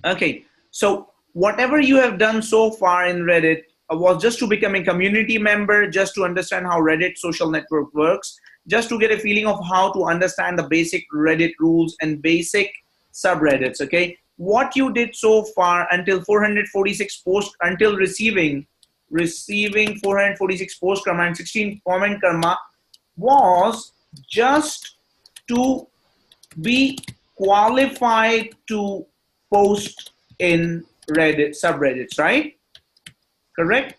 Okay, so whatever you have done so far in Reddit was just to become a community member, just to understand how Reddit social network works, just to get a feeling of how to understand the basic Reddit rules and basic subreddits. Okay, what you did so far until 446 posts, until receiving 446 post karma and 16 comment karma, was just to be qualified to post in Reddit subreddits, right? Correct?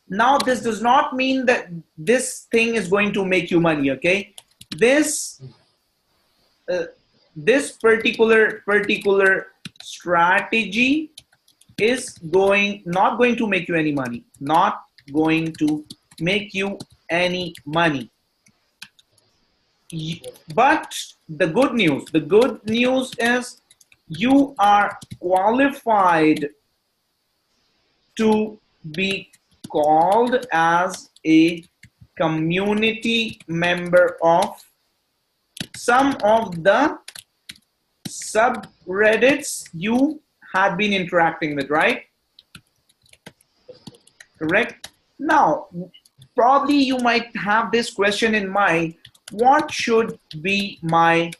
Now, this does not mean that this thing is going to make you money, okay? This this particular strategy is not going to make you any money, not going to make you any money. But the good news is you are qualified to be called as a community member of some of the subreddits you had been interacting with, right? Correct? Now, probably you might have this question in mind: what should be my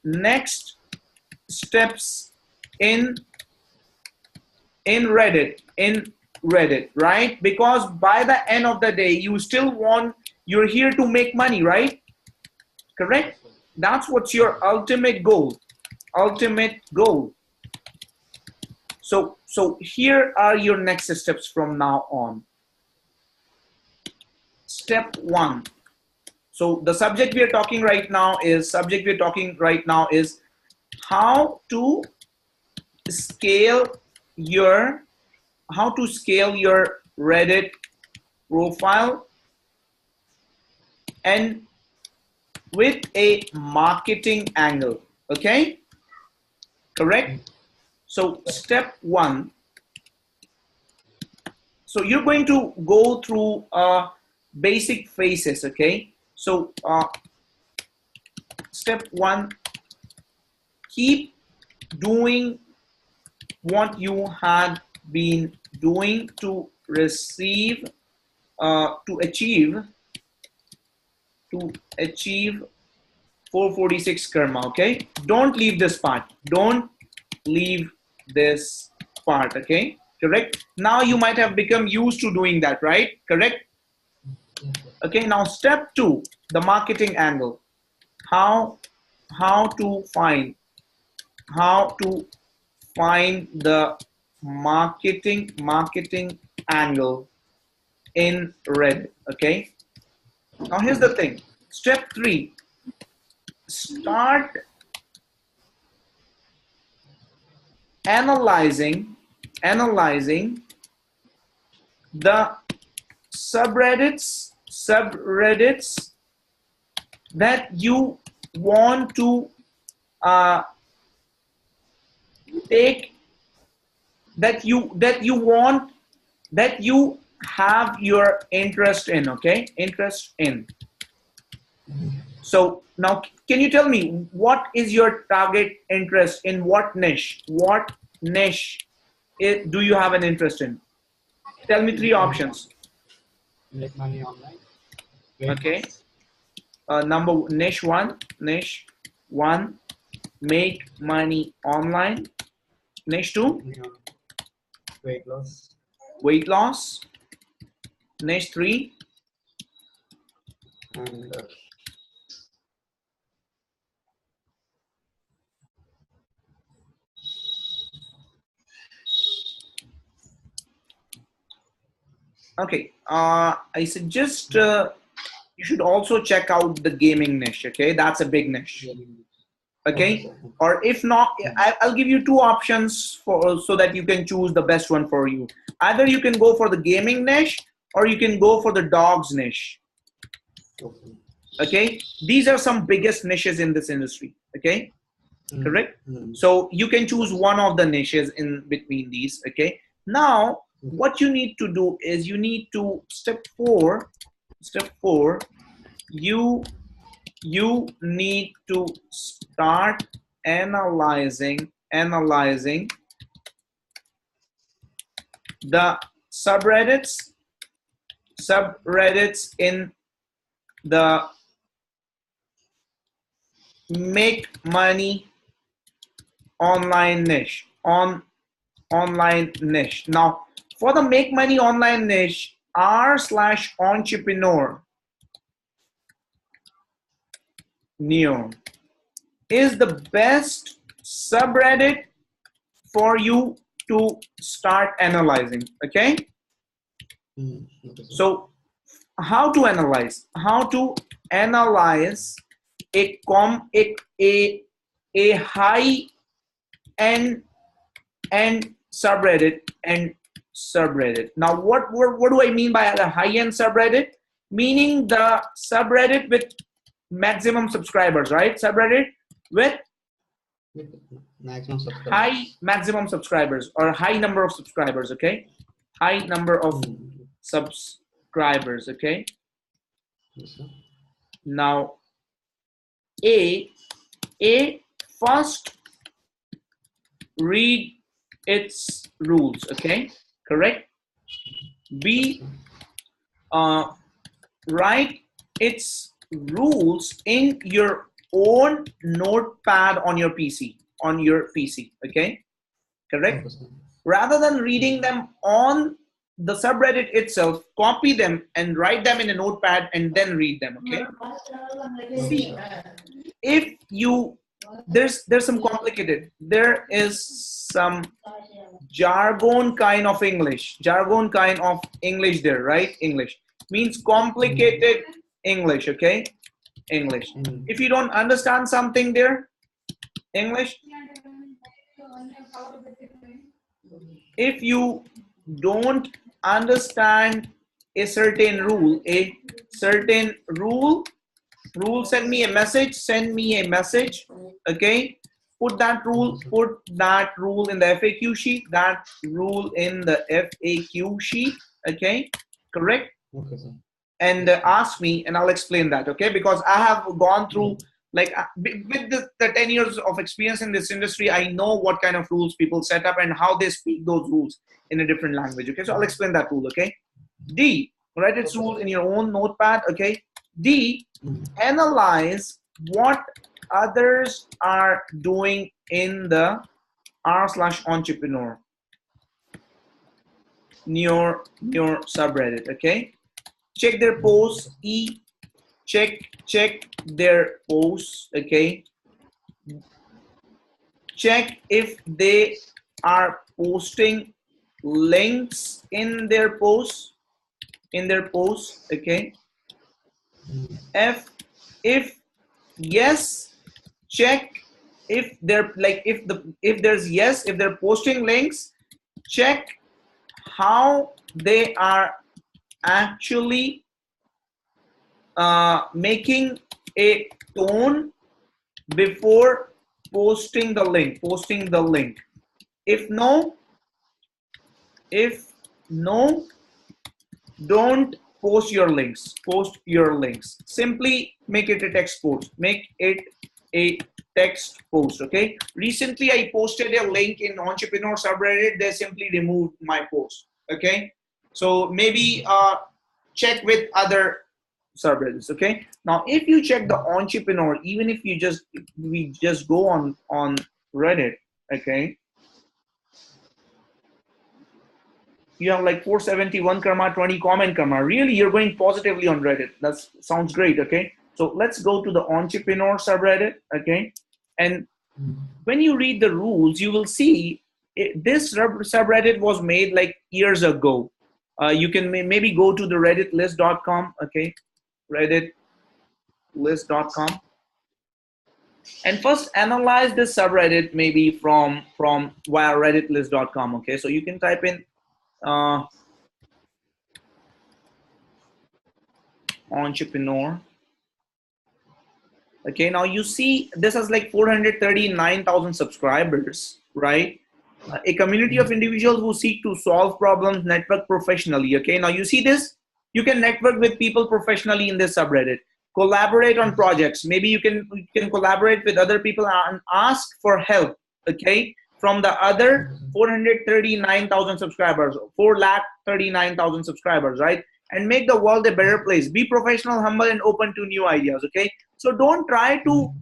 next steps in Reddit, right? Because by the end of the day, you're here to make money, right? Correct? That's what's your ultimate goal. So here are your next steps from now on. Step 1. So the subject we are talking right now is how to scale your Reddit profile and with a marketing angle. Okay? Correct? So step 1. So you're going to go through basic phases, okay? So step 1, keep doing what you had been doing to achieve 446 karma, okay? Don't leave this part. Okay? Correct? Now you might have become used to doing that, right? Correct? Okay, now step 2, the marketing angle. How to find the marketing angle in Reddit, okay? Now here's the thing. Step 3, start analyzing the subreddits that you want to that you have your interest in, okay? So now, can you tell me what is your target interest in? What niche do you have an interest in? Tell me 3 options. Make money online. Okay. Niche one, make money online. Niche 2, weight loss. Niche 3, and okay. I suggest you should also check out the gaming niche. Okay, that's a big niche. Okay, or if not, I'll give you 2 options so that you can choose the best one for you. Either you can go for the gaming niche or you can go for the dogs niche. Okay, these are some biggest niches in this industry. Okay, correct? So you can choose one of the niches in between these. Okay, now what you need to do is you need to step 4, you need to start analyzing the subreddits in the make money online niche, online niche. Now for the make money online niche, r/entrepreneur neo is the best subreddit for you to start analyzing. Okay, so how to analyze a high end subreddit and subreddit. Now what do I mean by a high end subreddit? Meaning the subreddit with maximum subscribers, right? Subreddit with maximum subscribers. High maximum subscribers or high number of subscribers. Okay, high number of subscribers. Okay, Yes, sir. now first read its rules. Okay, correct. B, write its rules in your own notepad on your PC. Okay, correct. Okay, sir. Rather than reading them on the subreddit itself, copy them and write them in a notepad and then read them. Okay. See, if you there's some complicated, there is some jargon kind of English there, right? English means complicated English. Okay, English. If you don't understand something there, English, if you don't understand a certain rule, send me a message. Okay, put that rule in the FAQ sheet, okay, correct. Okay, sir. And ask me and I'll explain that. Okay, because I have gone through, like, with the 10 years of experience in this industry, I know what kind of rules people set up and how they speak those rules in a different language. Okay, so I'll explain that rule. Okay. D, write its rule in your own notepad. Okay. D, analyze what others are doing in the r/entrepreneur your subreddit. Okay, check their posts. E, check their posts. Okay, check if they are posting links in their posts. Okay. F, if yes, check if they're like, if they're posting links, check how they are actually making a tone before posting the link. If no, don't post your links. Simply make it a text post. Okay, recently I posted a link in entrepreneur subreddit. They simply removed my post. Okay, so maybe check with other subreddits. Okay, now if you check the entrepreneur, even if we just go on Reddit, okay, you have like 471 karma, 20 comment karma. Really, you're going positively on Reddit. That sounds great. Okay, so let's go to the entrepreneur subreddit. Okay, and when you read the rules, you will see this subreddit was made like years ago. You can maybe go to the redditlist.com. Okay, redditlist.com, and first analyze this subreddit maybe from via redditlist.com. Okay, so you can type in entrepreneur. Okay, now you see this has like 439,000 subscribers, right? A community of individuals who seek to solve problems, network professionally. Okay, now you see this, you can network with people professionally in this subreddit, collaborate on projects. Maybe you can collaborate with other people and ask for help. Okay, from the other Okay, sir. 439,000 subscribers, 4,39,000 subscribers, right? And make the world a better place. Be professional, humble, and open to new ideas. Okay. So don't try to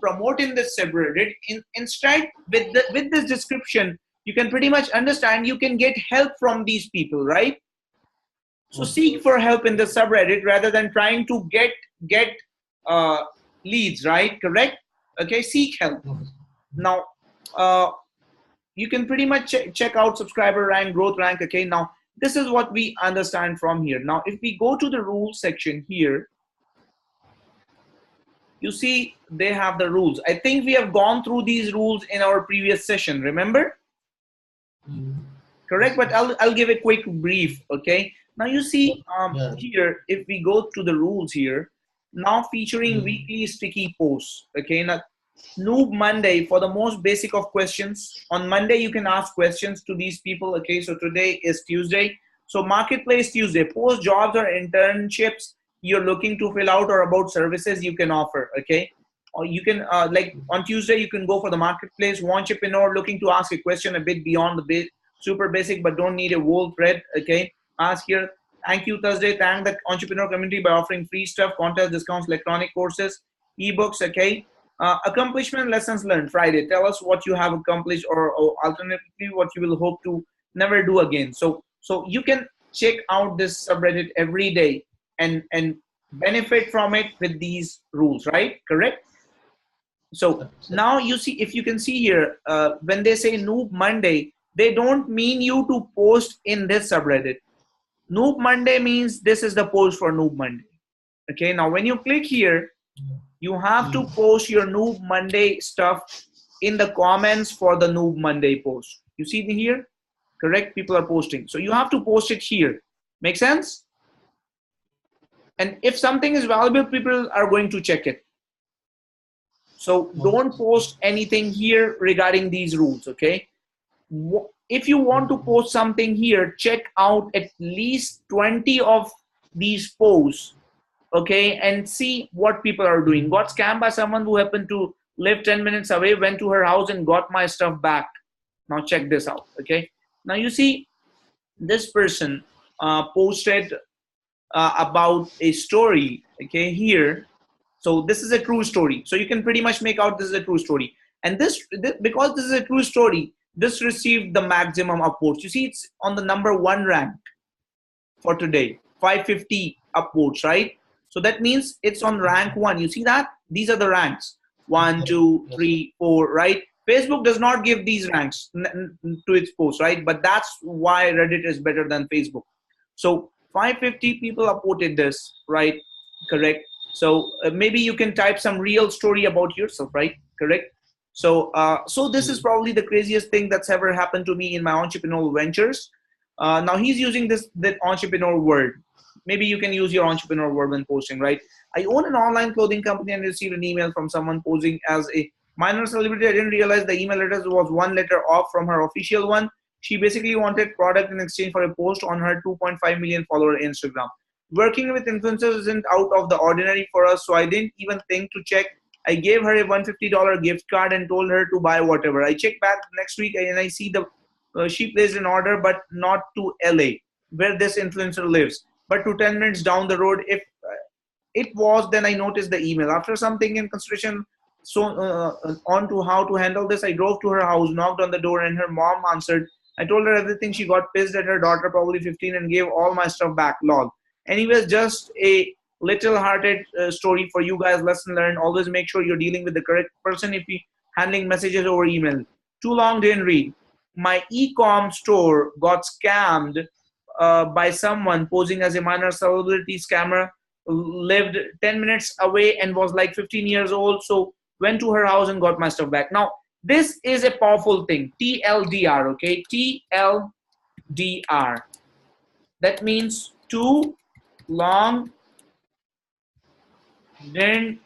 promote in this subreddit. Instead, with this description, you can pretty much understand. You can get help from these people, right? So Okay. seek for help in the subreddit rather than trying to get uh, leads, right? Correct. Okay. Seek help. Okay, sir. Now, uh, you can pretty much check out subscriber rank, growth rank. Okay, now this is what we understand from here. Now if we go to the rules section here, you see they have the rules. I think we have gone through these rules in our previous session, remember? Mm. Correct, Yes, but yes. I'll give a quick brief. Okay, now you see Yeah. here, if we go to the rules here, now featuring Mm. weekly sticky posts. Okay, now Noob Monday for the most basic of questions. On Monday, you can ask questions to these people. Okay, so today is Tuesday. So Marketplace Tuesday, post jobs or internships you're looking to fill out or about services you can offer. Okay, or you can like on Tuesday you can go for the Marketplace. Entrepreneur looking to ask a question a bit beyond the super basic, but don't need a whole thread. Okay, ask here. Thank you Thursday. Thank the entrepreneur community by offering free stuff, contest discounts, electronic courses, ebooks. Okay, accomplishment lessons learned Friday. Tell us what you have accomplished, or alternatively what you will hope to never do again. So you can check out this subreddit every day and benefit from it with these rules, right? Correct. So Correct, sir. now you see, if you can see here, when they say Noob Monday, they don't mean you to post in this subreddit. Noob Monday means this is the post for Noob Monday. Okay, now when you click here, you have to Mm. post your Noob Monday stuff in the comments for the Noob Monday post. You see here? Correct? People are posting. So you have to post it here. Make sense? And if something is valuable, people are going to check it. So Okay. don't post anything here regarding these rules, okay? If you want to Okay. post something here, check out at least 20 of these posts, okay, and see what people are doing. Mm. Got scammed by someone who happened to live 10 minutes away, went to her house and got my stuff back. Now check this out, okay? Now you see this person posted about a story, okay, here. So this is a true story. So you can pretty much make out this is a true story. And this because this is a true story, this received the maximum upvotes. You see, it's on the #1 rank for today, 550 upvotes, right? So that means it's on Yes, rank sir. 1. You see that? These are the ranks. One, Correct. two, Yes, sir. three, four, right? Facebook does not give these ranks to its posts, right? But that's why Reddit is better than Facebook. So 550 people upvoted this, right? Correct. So maybe you can type some real story about yourself, right? Correct. So this is Mm. probably the craziest thing that's ever happened to me in my entrepreneurial ventures. Now he's using that entrepreneur word. Maybe you can use your entrepreneur word when posting, right? I own an online clothing company and received an email from someone posing as a minor celebrity. I didn't realize the email address was one letter off from her official one. She basically wanted product in exchange for a post on her 2.5 million follower Instagram. Working with influencers isn't out of the ordinary for us, so I didn't even think to check. I gave her a $150 gift card and told her to buy whatever. I checked back next week and I see the she placed an order, but not to LA, where this influencer lives, but to 10 minutes down the road. If it was, then I noticed the email. After something in consideration, so on to how to handle this, I drove to her house, knocked on the door, and her mom answered. I told her everything. She got pissed at her daughter, probably 15, and gave all my stuff back. Lol. Anyways, just a little hearted story for you guys. Lesson learned. Always make sure you're dealing with the correct person if you handling messages over email. Too long, didn't read. My e-com store got scammed by someone posing as a minor celebrity scammer, lived 10 minutes away and was like 15 years old. So went to her house and got my stuff back. Now, this is a powerful thing. TLDR, okay? TLDR. That means too long, didn't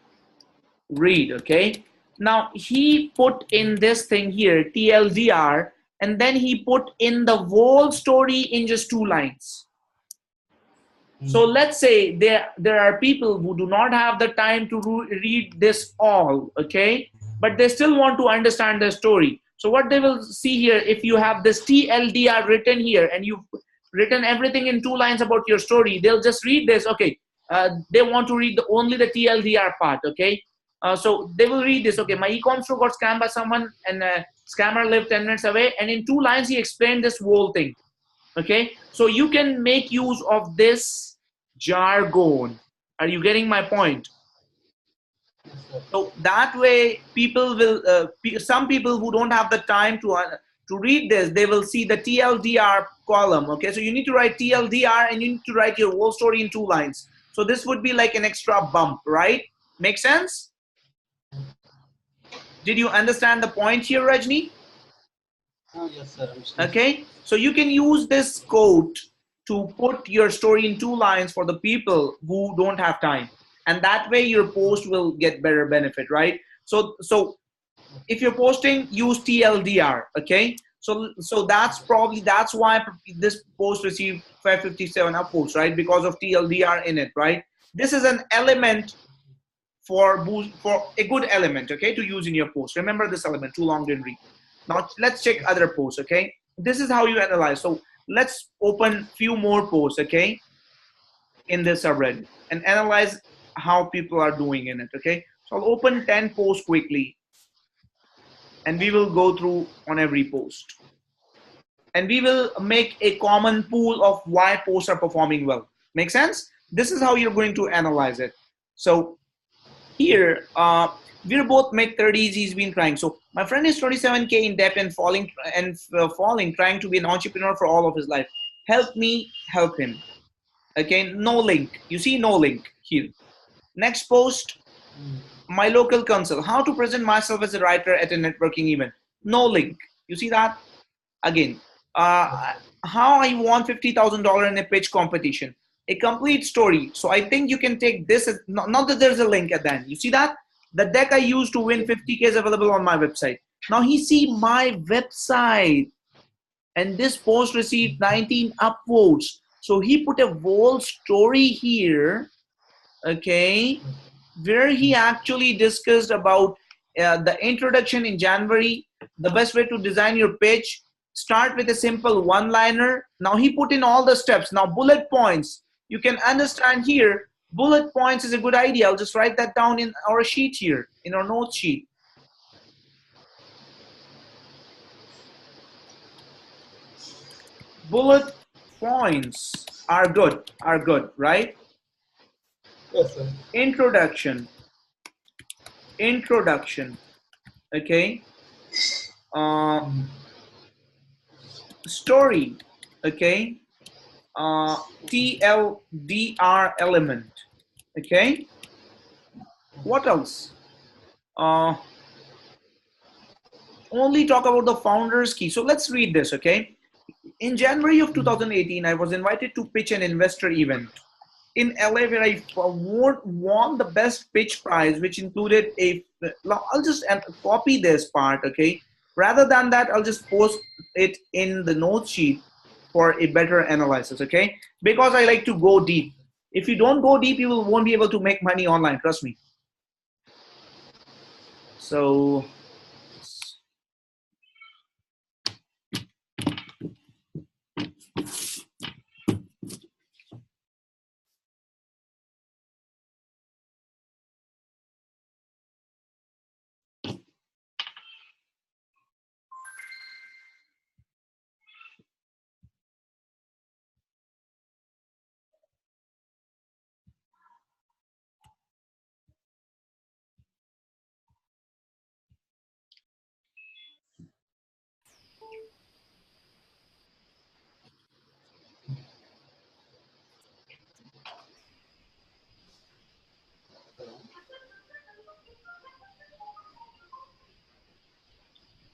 read, okay? Now, he put in this thing here, TLDR, and then he put in the whole story in just 2 lines. So Mm. let's say there are people who do not have the time to read this all, okay? But they still want to understand the story. So what they will see here, if you have this TLDR written here and you've written everything in 2 lines about your story, they'll just read this. Okay, they want to read only the TLDR part. Okay, so they will read this. Okay, my e-com store got scammed by someone and scammer lived 10 minutes away, and in 2 lines he explained this whole thing. Okay, so you can make use of this jargon. Are you getting my point? So that way people will some people who don't have the time to read this, they will see the TLDR column. Okay, so you need to write TLDR and you need to write your whole story in 2 lines. So this would be like an extra bump, right? Make sense? Did you understand the point here, Rajni? Yes, sir. Okay, so you can use this quote to put your story in 2 lines for the people who don't have time, and that way your post will get better benefit, right? So if you're posting, use TLDR. Okay, so that's why this post received 557 upvotes, right? Because of TLDR in it, right? This is an element for a good element, okay, to use in your post. Remember this element. Too long didn't read. Now let's check other posts. Okay, this is how you analyze. So let's open few more posts, okay, in this subreddit and analyze how people are doing in it. Okay, so I'll open 10 posts quickly and we will go through on every post and we will make a common pool of why posts are performing well. Make sense? This is how you're going to analyze it. So here we're both mid 30s. He's been trying. So my friend is 27K in debt and falling trying to be an entrepreneur for all of his life. Help me help him. Okay, no link. You see no link here. Next post, my local counsel, how to present myself as a writer at a networking event. No link. You see that? Again, how I won $50,000 in a pitch competition. A complete story. So I think you can take this as, not that there's a link at the end. You see that? The deck I used to win 50K is available on my website. Now he see my website and this post received 19 upvotes. So he put a whole story here, okay, where he actually discussed about the introduction in January, the best way to design your pitch. Start with a simple one-liner. Now he put in all the steps. Now bullet points. You can understand here, bullet points is a good idea. I'll just write that down in our sheet here, in our notes sheet. Bullet points are good, right? Yes, sir. Introduction, okay. Story, okay. TLDR element, okay. What else? Only talk about the founder's key. So let's read this, okay. In January of 2018, I was invited to pitch an investor event in LA where I won the best pitch prize, which included I'll just copy this part, okay. Rather than that, I'll just post it in the note sheet for a better analysis, okay? Because I like to go deep. If you don't go deep, you won't be able to make money online, trust me. So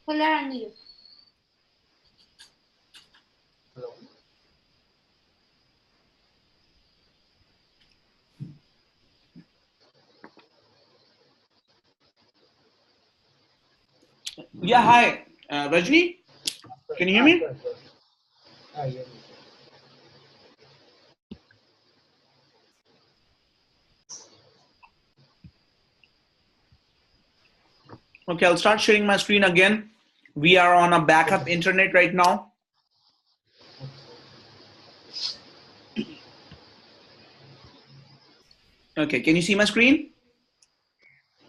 Hello. yeah, hi, Rajni, can you hear me? Yes. Okay, I'll start sharing my screen again. We are on a backup internet right now. Okay, can you see my screen?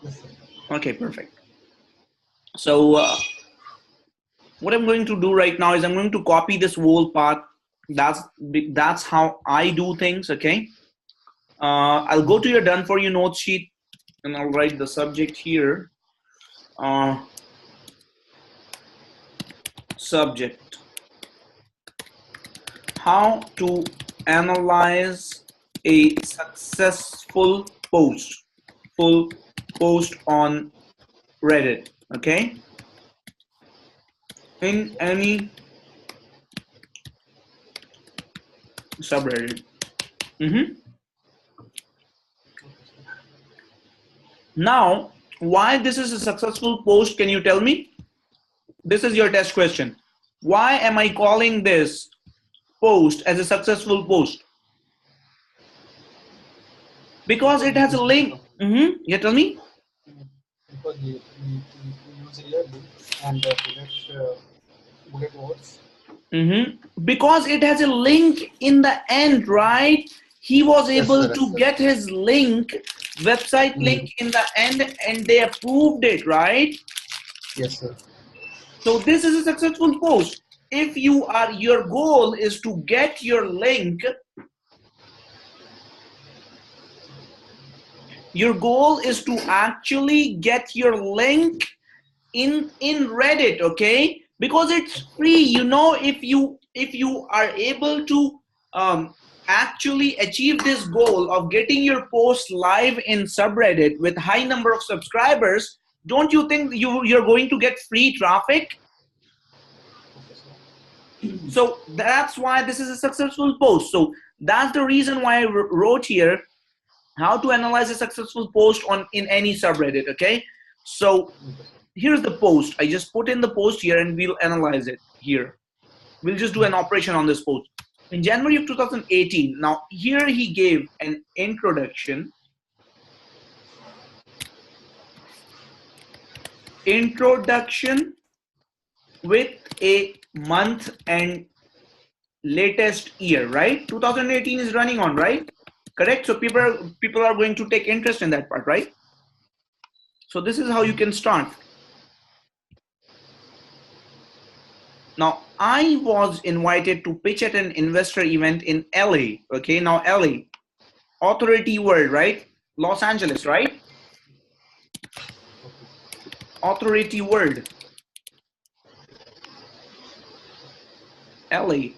Yes, sir. Okay, perfect. So what I'm going to do right now is I'm going to copy this whole part. That's how I do things. Okay. I'll go to your done for you notes sheet and I'll write the subject here. Subject: how to analyze a successful post, full post on Reddit. Okay, in any subreddit. Now, why this is a successful post, can you tell me? This is your test question. Why am I calling this post as a successful post? Because it has a link. Yeah, tell me. Because we use here link and bullet words. Because it has a link in the end, right? He was able Yes, to sir. get his link, website link in the end, and they approved it, right? Yes, sir. So this is a successful post. If your goal is to get your link, your goal is to actually get your link in Reddit, okay? Because it's free. You know, if you are able to actually achieve this goal of getting your post live in subreddit with high number of subscribers, don't you think you're going to get free traffic? So that's why this is a successful post. So that's the reason why I wrote here how to analyze a successful post in any subreddit. Okay, so here's the post. I just put in the post here and we'll analyze it here. We'll just do an operation on this post. In January of 2018, now here he gave an introduction with a month and latest year, right? 2018 is running on, right? Correct. So people are going to take interest in that part, right? So this is how you can start. Now, I was invited to pitch at an investor event in LA. Okay, now LA, Authority World, right? Los Angeles, right? Authority World, LA,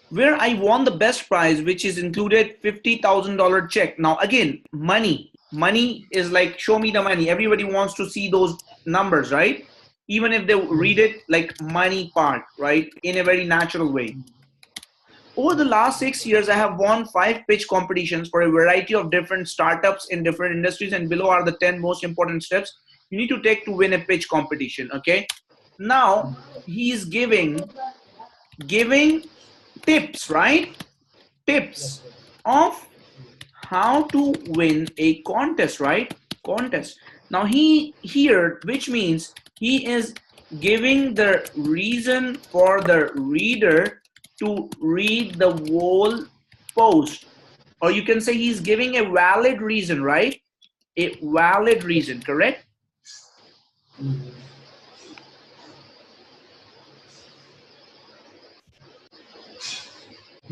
where I won the best prize, which is included $50,000 check. Now, again, money is like, show me the money. Everybody wants to see those numbers, right? Even if they read it like money part, right? In a very natural way. Over the last 6 years, I have won 5 pitch competitions for a variety of different startups in different industries, and below are the 10 most important steps you need to take to win a pitch competition. Okay. Now he's giving tips, right? Tips of how to win a contest, right? Contest. Now here, which means he is giving the reason for the reader to read the whole post, or you can say he's giving a valid reason, right? A valid reason, correct?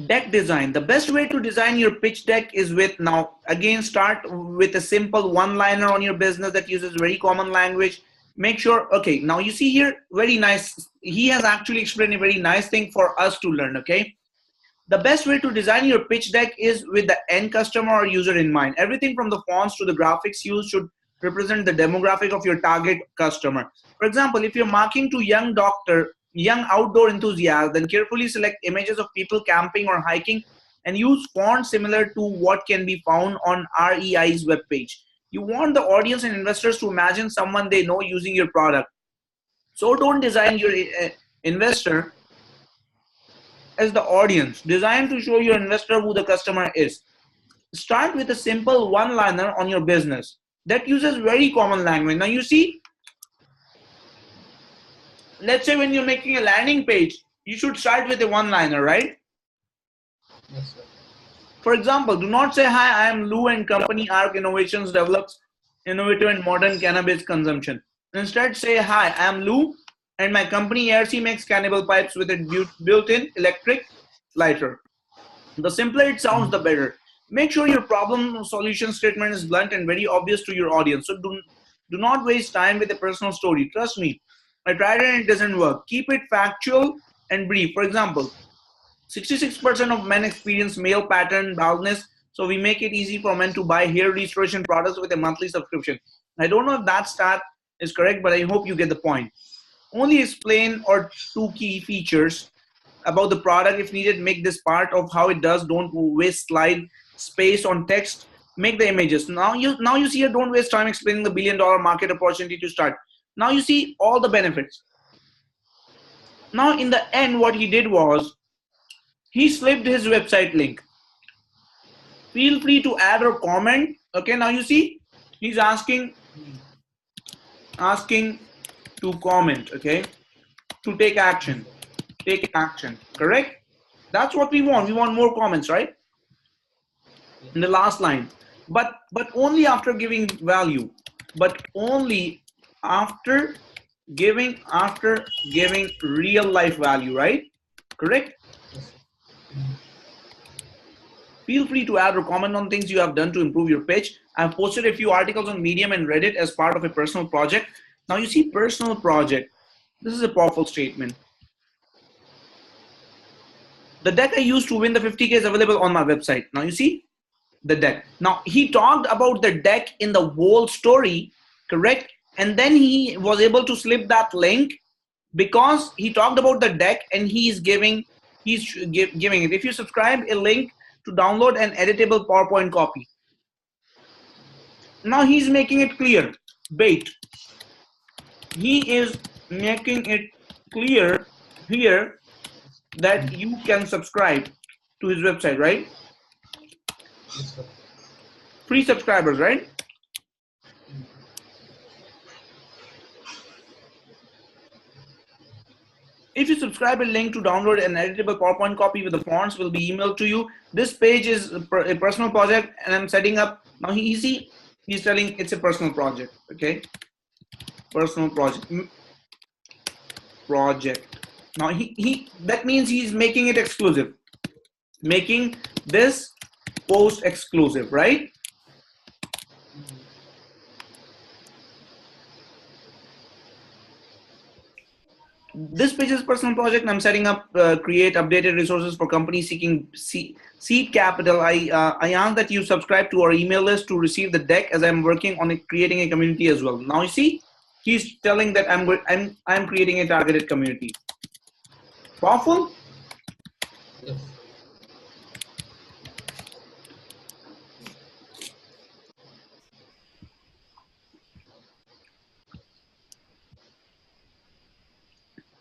Deck design. The best way to design your pitch deck is with, now again, start with a simple one-liner on your business that uses very common language. Make sure, okay, now you see here, very nice. He has actually explained a very nice thing for us to learn, okay? The best way to design your pitch deck is with the end customer or user in mind. Everything from the fonts to the graphics used should represent the demographic of your target customer. For example, if you're marketing to young outdoor enthusiasts, then carefully select images of people camping or hiking and use fonts similar to what can be found on REI's webpage. You want the audience and investors to imagine someone they know using your product. So don't design your investor as the audience. Design to show your investor who the customer is. Start with a simple one-liner on your business that uses very common language. Now you see, let's say when you're making a landing page, you should start with a one-liner, right? Yes, sir. For example, do not say, hi, I am Lou and company Arc Innovations develops innovative and modern cannabis consumption. Instead, say, hi, I am Lou and my company ARC makes cannibal pipes with a built-in electric lighter. The simpler it sounds, the better. Make sure your problem solution statement is blunt and very obvious to your audience. So do not waste time with a personal story. Trust me, I tried it and it doesn't work. Keep it factual and brief. For example, 66% of men experience male pattern baldness, so we make it easy for men to buy hair restoration products with a monthly subscription. I don't know if that stat is correct, but I hope you get the point. Only explain or two key features about the product if needed. Make this part of how it does. Don't waste slide space on text. Make the images. Now you see here, don't waste time explaining the billion-dollar market opportunity to start. Now you see all the benefits. Now in the end, what he did was he slipped his website link. Feel free to add or comment. Okay, now you see he's asking to comment. Okay, to take action. Take action. Correct? That's what we want. We want more comments, right? In the last line, but only after giving value. But only after giving real life value, right? Correct? Feel free to add or comment on things you have done to improve your pitch. I've posted a few articles on Medium and Reddit as part of a personal project. Now you see personal project. This is a powerful statement. The deck I used to win the 50K is available on my website. Now you see the deck. Now he talked about the deck in the whole story, correct? And then he was able to slip that link because he talked about the deck and he's giving it. If you subscribe, a link to download an editable PowerPoint copy. Now he's making it clear. Wait. He is making it clear here that you can subscribe to his website, right? Yes, sir. Free subscribers, right? If you subscribe, a link to download an editable PowerPoint copy with the fonts will be emailed to you. This page is a personal project and I'm setting up. Now he's telling it's a personal project, okay? Personal project. Now that means he's making it exclusive. Making this post exclusive, right? This page is personal project and I'm setting up create updated resources for companies seeking seed capital. I ask that you subscribe to our email list to receive the deck as I'm working on creating a community as well. Now you see he's telling that I'm creating a targeted community. Powerful? Yes.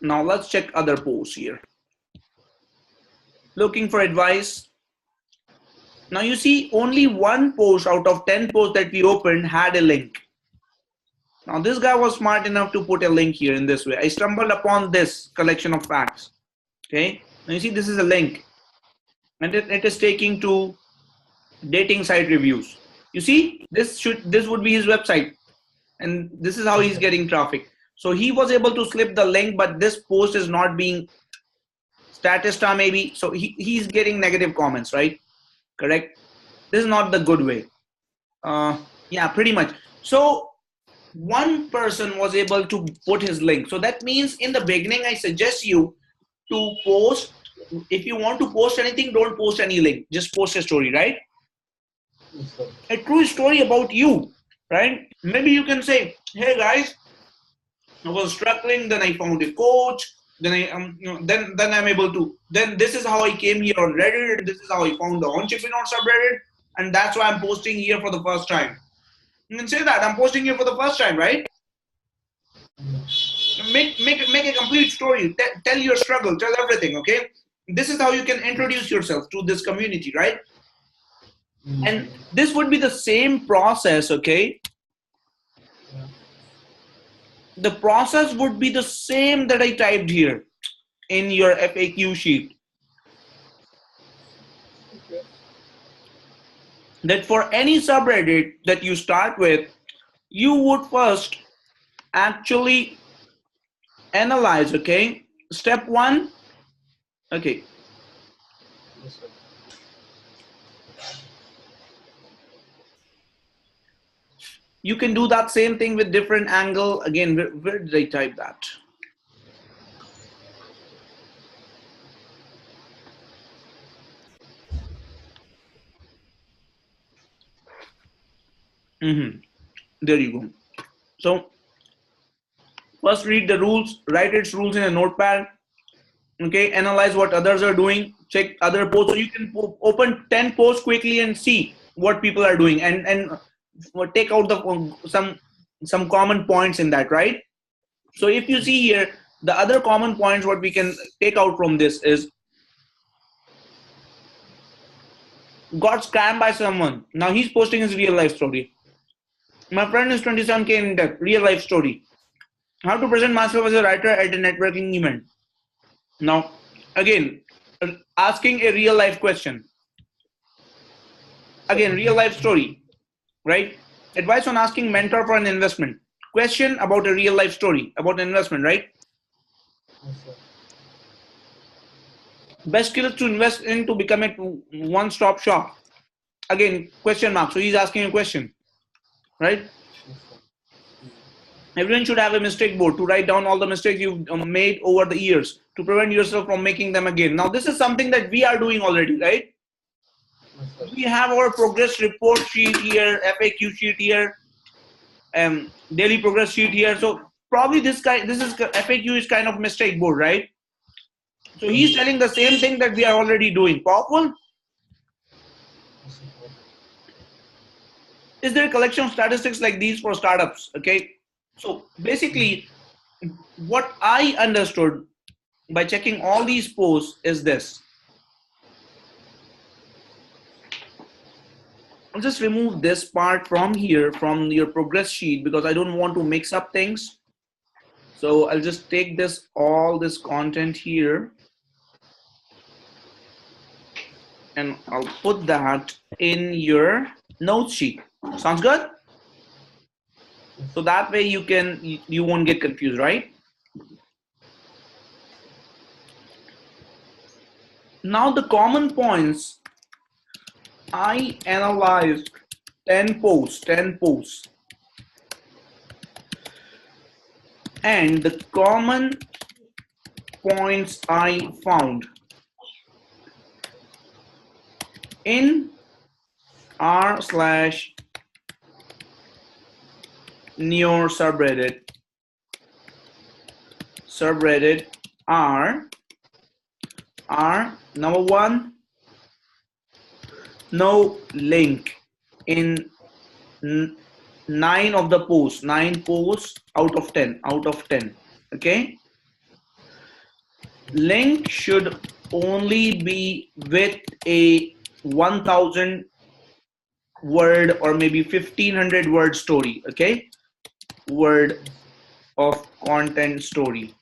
Now let's check other posts here. Looking for advice. Now you see only one post out of 10 posts that we opened had a link. Now this guy was smart enough to put a link here in this way. I stumbled upon this collection of facts. Okay, now you see this is a link and it is taking to dating site reviews. You see this would be his website and this is how he's getting traffic. So he was able to slip the link, but this post is not being Statista maybe. So he's getting negative comments, right? Correct. This is not the good way. Yeah, pretty much. So one person was able to put his link. So that means in the beginning, I suggest you to post. If you want to post anything, don't post any link. Just post a story, right? Yes, sir. A true story about you, right? Maybe you can say, hey guys, I was struggling, then I found a coach, then then I'm able to, then this is how I came here on Reddit, and this is how I found the entrepreneur subreddit, and that's why I'm posting here for the first time. You can say that I'm posting here for the first time, right? Make a complete story. Tell your struggle. Tell everything. Okay. This is how you can introduce yourself to this community, right? And this would be the same process. Okay. the process would be the same that I typed here in your FAQ sheet. Okay. That for any subreddit that you start with, you would first actually analyze, okay? Step one, okay. Yes, sir. You can do that same thing with different angle. Again, where did I type that? There you go. So first read the rules, write its rules in a notepad. Okay, analyze what others are doing, check other posts. So you can open 10 posts quickly and see what people are doing, and take out the some common points in that, right? So if you see here, the other common points what we can take out from this is got scammed by someone. Now he's posting his real life story. My friend is 27K in debt, real life story. How to present myself as a writer at a networking event. Now, again, asking a real life question. Again, real life story, right? Advice on asking mentor for an investment. Question about a real life story about an investment, right? Yes, sir. Best skills to invest in to become a one-stop shop. Again, question mark. So he's asking a question, right? Yes, sir. Everyone should have a mistake board to write down all the mistakes you've made over the years to prevent yourself from making them again. Now, this is something that we are doing already, right? Yes, sir. We have our progress report sheet here, FAQ sheet here, daily progress sheet here. So probably this is FAQ is kind of mistake board, right? So he's telling the same thing that we are already doing. Powerful. Yes, sir. Is there a collection of statistics like these for startups? Okay. So basically, what I understood by checking all these posts is this. I'll just remove this part from here, from your progress sheet, because I don't want to mix up things. So I'll just take all this content here, and I'll put that in your notes sheet. Sounds good? So that way you won't get confused, right? Now the common points, I analyzed 10 posts. And the common points I found in r/neo subreddit are number one, no link in 9 of the posts, 9 posts out of 10, okay? Link should only be with a 1000 word or maybe 1500 word story, okay? Word of content story,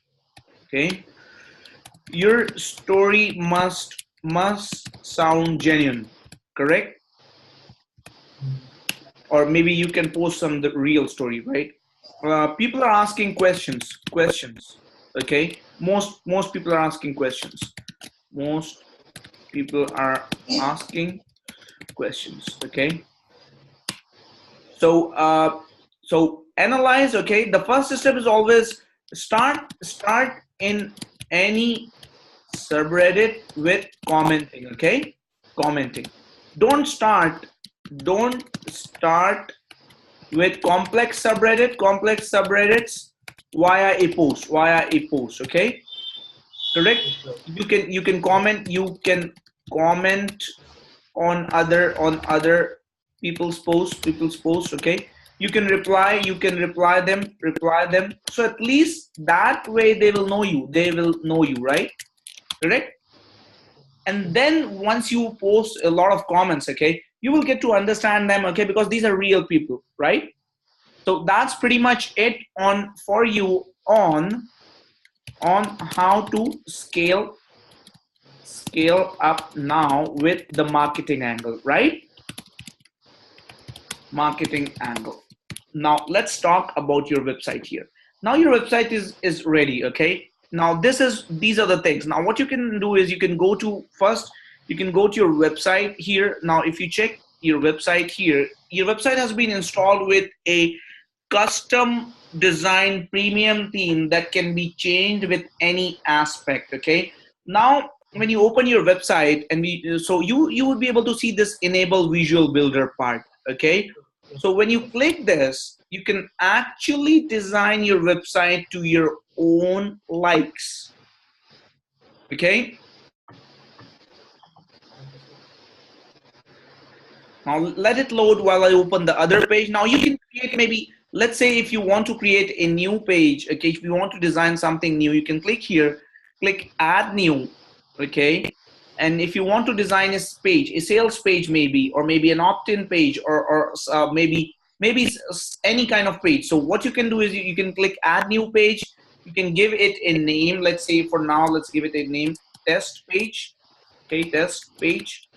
okay? Your story must sound genuine, correct? Or maybe you can post some the real story, right? People are asking questions, okay? Most people are asking questions. Most people are asking questions, okay? So so analyze, okay? The first step is always start in any subreddit with commenting, okay? Commenting. Don't start with complex subreddits via a post, okay? Correct? Yes, sir. You can comment on other people's posts, okay? You can reply them. So at least that way they will know you, right? Correct? And then once you post a lot of comments, okay, you will get to understand them, okay, because these are real people, right? So that's pretty much it on for you on how to scale up now with the marketing angle, right? Marketing angle. Now let's talk about your website here. Now your website is ready, okay? Now these are the things. Now what you can do is you can go to first, you can go to your website here. Now if you check your website here, your website has been installed with a custom design premium theme that can be changed with any aspect, okay? Now when you open your website and so you would be able to see this enable visual builder part, okay? Yes, So when you yes, click this, you can actually design your website to your own likes, okay? okay, sir. Now let it load while I open the other page. Now you can create, maybe, let's say if you want to create a new page, okay, if you want to design something new, you can click here, click add new, okay? And if you want to design a page, a sales page maybe, or maybe an opt-in page, or maybe any kind of page. So what you can do is you can click add new page. You can give it a name. Let's say for now, let's give it a name, test page, okay, test page.